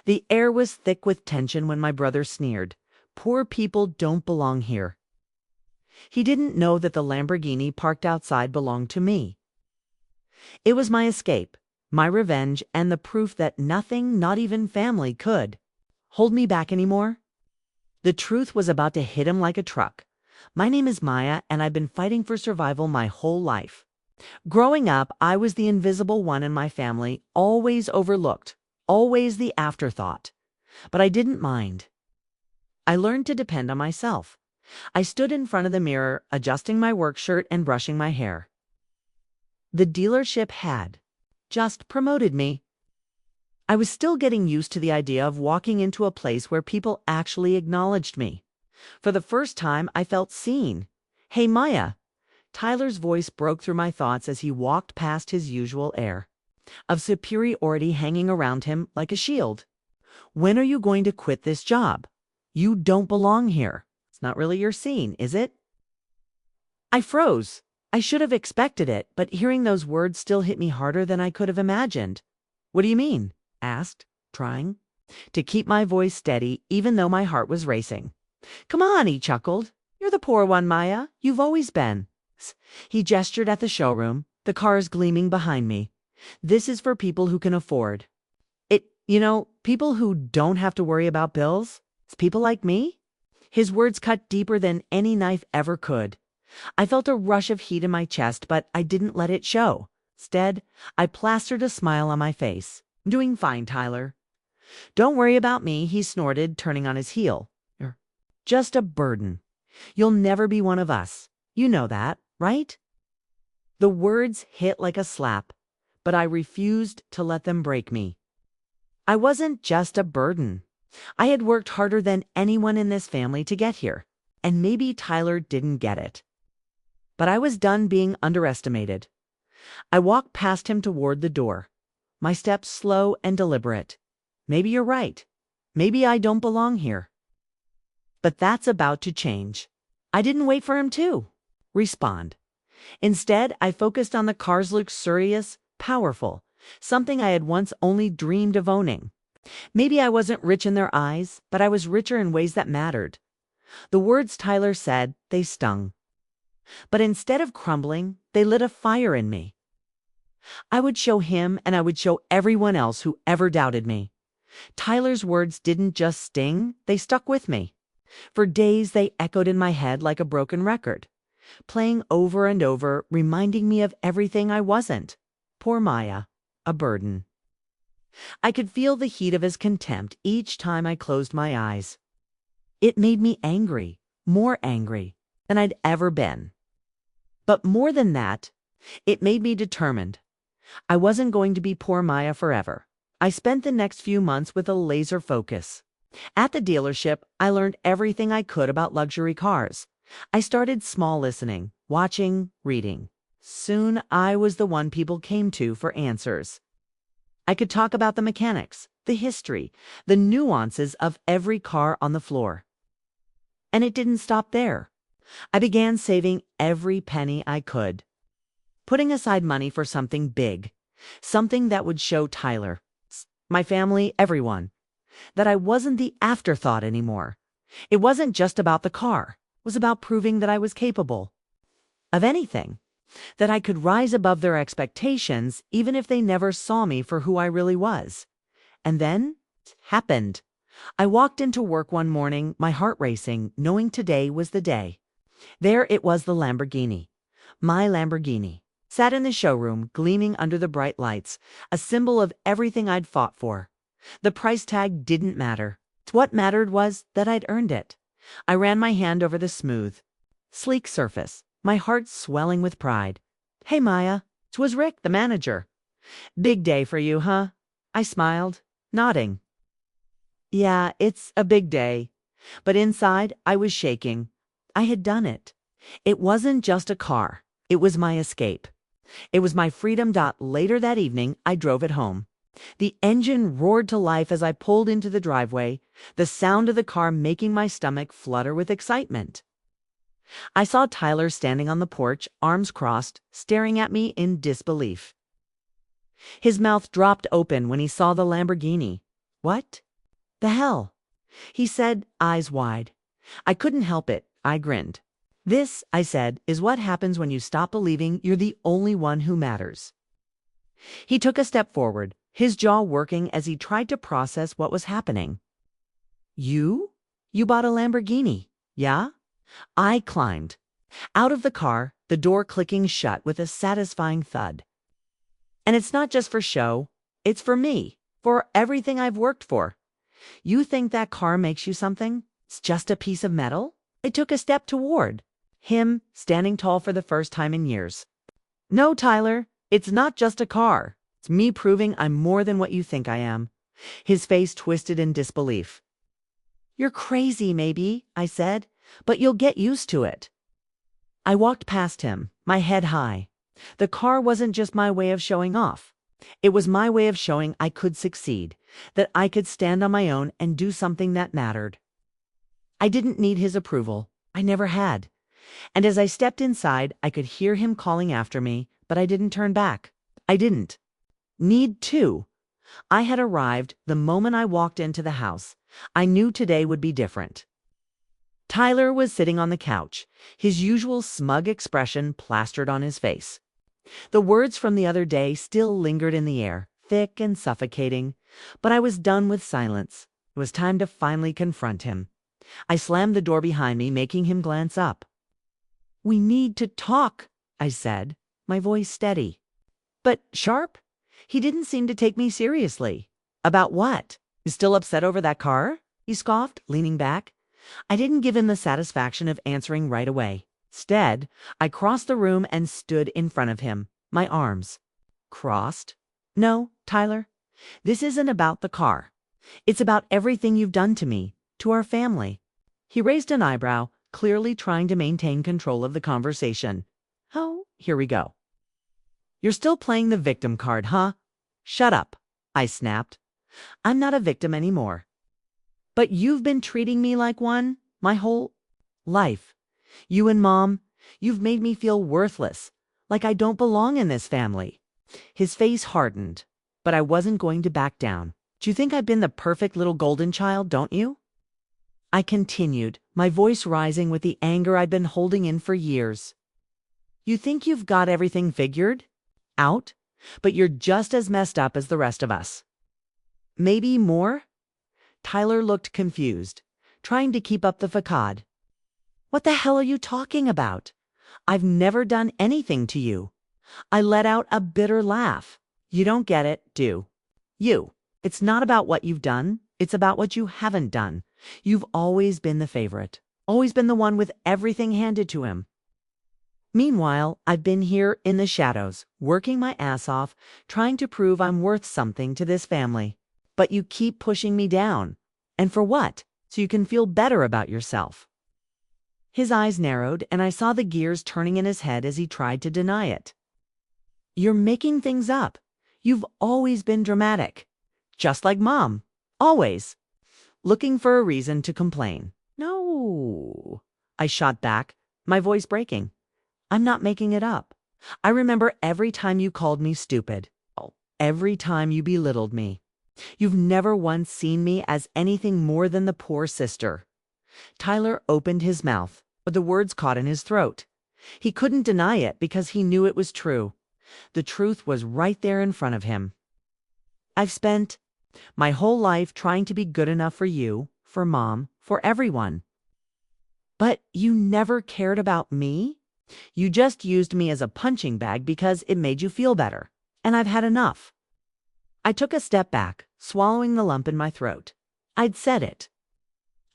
The air was thick with tension when my brother sneered, "Poor people don't belong here." He didn't know that the Lamborghini parked outside belonged to me. It was my escape, my revenge, and the proof that nothing, not even family, could hold me back anymore. The truth was about to hit him like a truck. My name is Maya, and I've been fighting for survival my whole life. Growing up, I was the invisible one in my family, always overlooked, always the afterthought. But I didn't mind. I learned to depend on myself. I stood in front of the mirror, adjusting my work shirt and brushing my hair. The dealership had just promoted me. I was still getting used to the idea of walking into a place where people actually acknowledged me. For the first time, I felt seen. "Hey, Maya." Tyler's voice broke through my thoughts as he walked past, his usual air of superiority hanging around him like a shield. "When are you going to quit this job? You don't belong here. It's not really your scene, is it?" I froze. I should have expected it, but hearing those words still hit me harder than I could have imagined. "What do you mean?" asked, trying to keep my voice steady even though my heart was racing. "Come on," he chuckled. "You're the poor one, Maya. You've always been." He gestured at the showroom, the cars gleaming behind me. "This is for people who can afford it, people who don't have to worry about bills. It's people like me." His words cut deeper than any knife ever could. I felt a rush of heat in my chest, but I didn't let it show. Instead, I plastered a smile on my face. "I'm doing fine, Tyler." "Don't worry about me," he snorted, turning on his heel. "You're just a burden. You'll never be one of us. You know that, right?" The words hit like a slap, but I refused to let them break me. I wasn't just a burden. I had worked harder than anyone in this family to get here, and maybe Tyler didn't get it. But I was done being underestimated. I walked past him toward the door, my steps slow and deliberate. Maybe you're right. Maybe I don't belong here. But that's about to change. I didn't wait for him to respond. Instead, I focused on the car's luxurious, powerful, something I had once only dreamed of owning. Maybe I wasn't rich in their eyes, but I was richer in ways that mattered. The words Tyler said, they stung. But instead of crumbling, they lit a fire in me. I would show him, and I would show everyone else who ever doubted me. Tyler's words didn't just sting, they stuck with me. For days they echoed in my head like a broken record, playing over and over, reminding me of everything I wasn't. Poor Maya, a burden. I could feel the heat of his contempt each time I closed my eyes. It made me angry, more angry than I'd ever been. But more than that, it made me determined. I wasn't going to be poor Maya forever. I spent the next few months with a laser focus. At the dealership, I learned everything I could about luxury cars. I started small, listening, watching, reading. Soon I was the one people came to for answers. I could talk about the mechanics, the history, the nuances of every car on the floor. And it didn't stop there. I began saving every penny I could, putting aside money for something big, something that would show Tyler, my family, everyone, that I wasn't the afterthought anymore. It wasn't just about the car. It was about proving that I was capable of anything, that I could rise above their expectations even if they never saw me for who I really was. And then it happened. I walked into work one morning, my heart racing, knowing today was the day. There it was, the Lamborghini. My Lamborghini sat in the showroom, gleaming under the bright lights, a symbol of everything I'd fought for. The price tag didn't matter. What mattered was that I'd earned it. I ran my hand over the smooth, sleek surface, my heart swelling with pride. "Hey, Maya." 'Twas Rick, the manager. "Big day for you, huh?" I smiled, nodding. "Yeah, it's a big day." But inside, I was shaking. I had done it. It wasn't just a car. It was my escape. It was my freedom. Later that evening, I drove it home. The engine roared to life as I pulled into the driveway, the sound of the car making my stomach flutter with excitement. I saw Tyler standing on the porch, arms crossed, staring at me in disbelief. His mouth dropped open when he saw the Lamborghini. "What? The hell? He said, eyes wide. I couldn't help it. I grinned. This, I said, is what happens when you stop believing you're the only one who matters. He took a step forward, his jaw working as he tried to process what was happening. You? You bought a Lamborghini, yeah? I climbed. Out of the car, the door clicking shut with a satisfying thud. And it's not just for show, it's for me, for everything I've worked for. You think that car makes you something? It's just a piece of metal? I took a step toward him, standing tall for the first time in years. No, Tyler, it's not just a car. It's me proving I'm more than what you think I am. His face twisted in disbelief. You're crazy, maybe, I said, but you'll get used to it. I walked past him, my head high. The car wasn't just my way of showing off. It was my way of showing I could succeed, that I could stand on my own and do something that mattered. I didn't need his approval. I never had. And as I stepped inside, I could hear him calling after me, but I didn't turn back. I didn't need to. I had arrived the moment I walked into the house. I knew today would be different. Tyler was sitting on the couch, his usual smug expression plastered on his face. The words from the other day still lingered in the air, thick and suffocating, but I was done with silence. It was time to finally confront him. I slammed the door behind me, making him glance up. We need to talk, I said, my voice steady. But sharp? He didn't seem to take me seriously. About what? You still upset over that car? He scoffed, leaning back. I didn't give him the satisfaction of answering right away. Instead, I crossed the room and stood in front of him, my arms crossed. No, Tyler, this isn't about the car. It's about everything you've done to me, to our family. He raised an eyebrow, clearly trying to maintain control of the conversation. Oh, here we go. You're still playing the victim card, huh? Shut up, I snapped. I'm not a victim anymore. But you've been treating me like one my whole life. You and Mom, you've made me feel worthless, like I don't belong in this family. His face hardened, but I wasn't going to back down. Do you think I've been the perfect little golden child, don't you? I continued, my voice rising with the anger I'd been holding in for years. You think you've got everything figured out, but you're just as messed up as the rest of us. Maybe more? Tyler looked confused, trying to keep up the facade. What the hell are you talking about? I've never done anything to you. I let out a bitter laugh. You don't get it, do you? It's not about what you've done. It's about what you haven't done. You've always been the favorite, always been the one with everything handed to him. Meanwhile, I've been here in the shadows, working my ass off, trying to prove I'm worth something to this family. But you keep pushing me down. And for what? So you can feel better about yourself. His eyes narrowed, and I saw the gears turning in his head as he tried to deny it. You're making things up. You've always been dramatic. Just like Mom. Always. Looking for a reason to complain. No, I shot back, my voice breaking. I'm not making it up. I remember every time you called me stupid. Every time you belittled me. You've never once seen me as anything more than the poor sister. Tyler opened his mouth, but the words caught in his throat. He couldn't deny it because he knew it was true. The truth was right there in front of him. I've spent my whole life trying to be good enough for you, for Mom, for everyone. But you never cared about me? You just used me as a punching bag because it made you feel better. And I've had enough. I took a step back, swallowing the lump in my throat. I'd said it.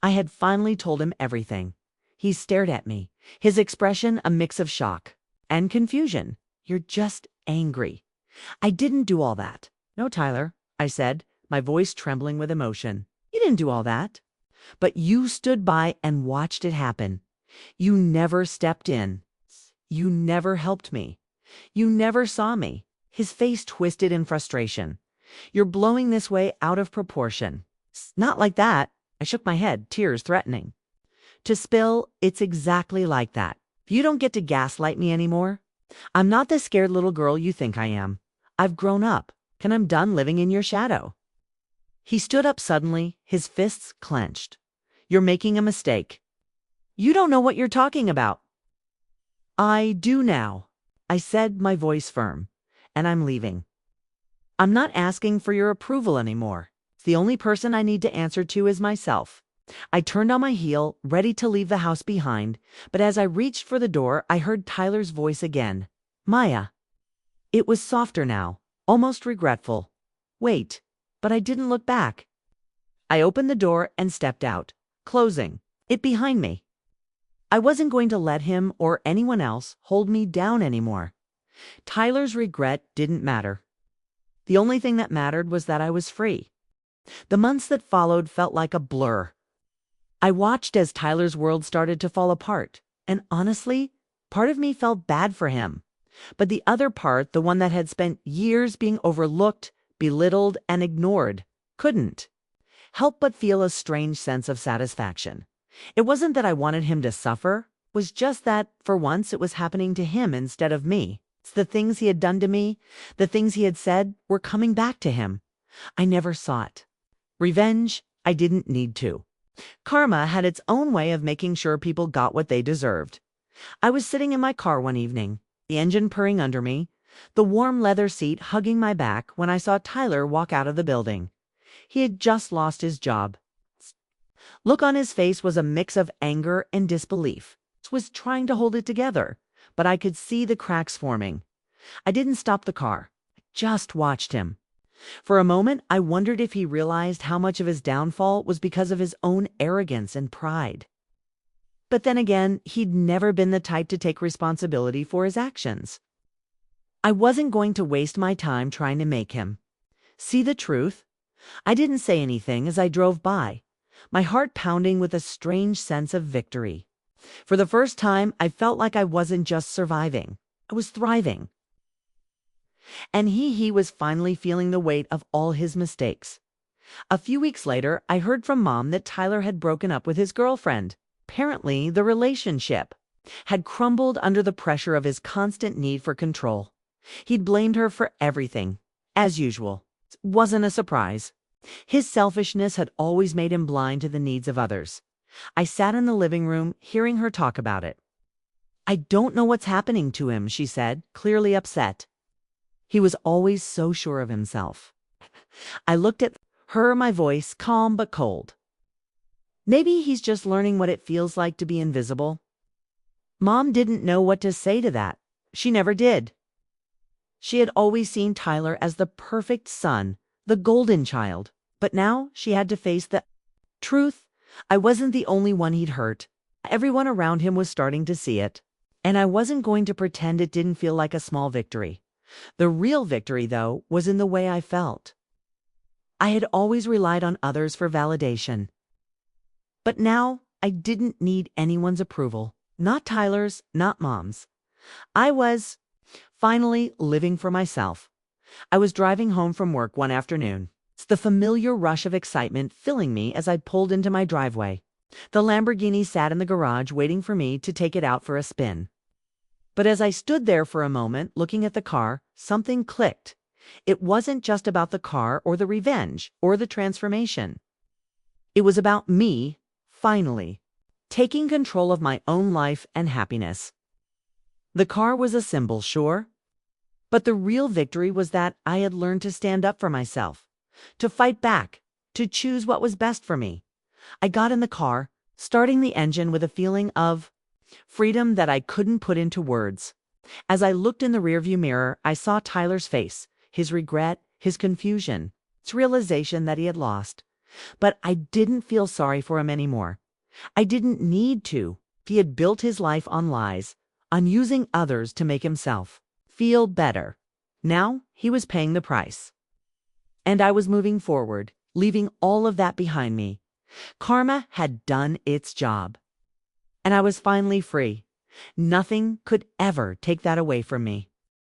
I had finally told him everything. He stared at me, his expression a mix of shock and confusion. You're just angry. I didn't do all that. No, Tyler, I said, my voice trembling with emotion. You didn't do all that. But you stood by and watched it happen. You never stepped in. You never helped me. You never saw me. His face twisted in frustration. You're blowing this way out of proportion. Not like that. I shook my head, tears threatening. To spill, it's exactly like that. You don't get to gaslight me anymore. I'm not the scared little girl you think I am. I've grown up, and I'm done living in your shadow. He stood up suddenly, his fists clenched. "You're making a mistake. You don't know what you're talking about." "I do now," I said, my voice firm, "and I'm leaving. I'm not asking for your approval anymore. The only person I need to answer to is myself." I turned on my heel, ready to leave the house behind, but as I reached for the door, I heard Tyler's voice again. "Maya." It was softer now, almost regretful. "Wait." But I didn't look back. I opened the door and stepped out, closing it behind me. I wasn't going to let him or anyone else hold me down anymore. Tyler's regret didn't matter. The only thing that mattered was that I was free. The months that followed felt like a blur. I watched as Tyler's world started to fall apart, and honestly, part of me felt bad for him. But the other part, the one that had spent years being overlooked, belittled, and ignored, couldn't help but feel a strange sense of satisfaction. It wasn't that I wanted him to suffer, it was just that, for once, it was happening to him instead of me. The things he had done to me, the things he had said, were coming back to him. I never saw it. Revenge, I didn't need to. Karma had its own way of making sure people got what they deserved. I was sitting in my car one evening, the engine purring under me, the warm leather seat hugging my back, when I saw Tyler walk out of the building. He had just lost his job. Look on his face was a mix of anger and disbelief. He was trying to hold it together, but I could see the cracks forming. I didn't stop the car. I just watched him. For a moment, I wondered if he realized how much of his downfall was because of his own arrogance and pride. But then again, he'd never been the type to take responsibility for his actions. I wasn't going to waste my time trying to make him see the truth. I didn't say anything as I drove by, my heart pounding with a strange sense of victory. For the first time, I felt like I wasn't just surviving. I was thriving. And he was finally feeling the weight of all his mistakes. A few weeks later, I heard from Mom that Tyler had broken up with his girlfriend. Apparently, the relationship had crumbled under the pressure of his constant need for control. He'd blamed her for everything, as usual. It wasn't a surprise. His selfishness had always made him blind to the needs of others. I sat in the living room, hearing her talk about it. "I don't know what's happening to him," she said, clearly upset. "He was always so sure of himself." I looked at her, my voice calm but cold. "Maybe he's just learning what it feels like to be invisible." Mom didn't know what to say to that. She never did. She had always seen Tyler as the perfect son, the golden child. But now she had to face the truth. I wasn't the only one he'd hurt. Everyone around him was starting to see it. And I wasn't going to pretend it didn't feel like a small victory. The real victory, though, was in the way I felt. I had always relied on others for validation. But now I didn't need anyone's approval. Not Tyler's, not Mom's. I was finally living for myself. I was driving home from work one afternoon. The familiar rush of excitement filling me as I pulled into my driveway. The Lamborghini sat in the garage waiting for me to take it out for a spin. But as I stood there for a moment looking at the car, something clicked. It wasn't just about the car or the revenge or the transformation. It was about me, finally, taking control of my own life and happiness. The car was a symbol, sure. But the real victory was that I had learned to stand up for myself, to fight back, to choose what was best for me. I got in the car, starting the engine with a feeling of freedom that I couldn't put into words. As I looked in the rearview mirror, I saw Tyler's face, his regret, his confusion, his realization that he had lost. But I didn't feel sorry for him anymore. I didn't need to. He had built his life on lies, on using others to make himself feel better. Now he was paying the price. And I was moving forward, leaving all of that behind me. Karma had done its job. And I was finally free. Nothing could ever take that away from me.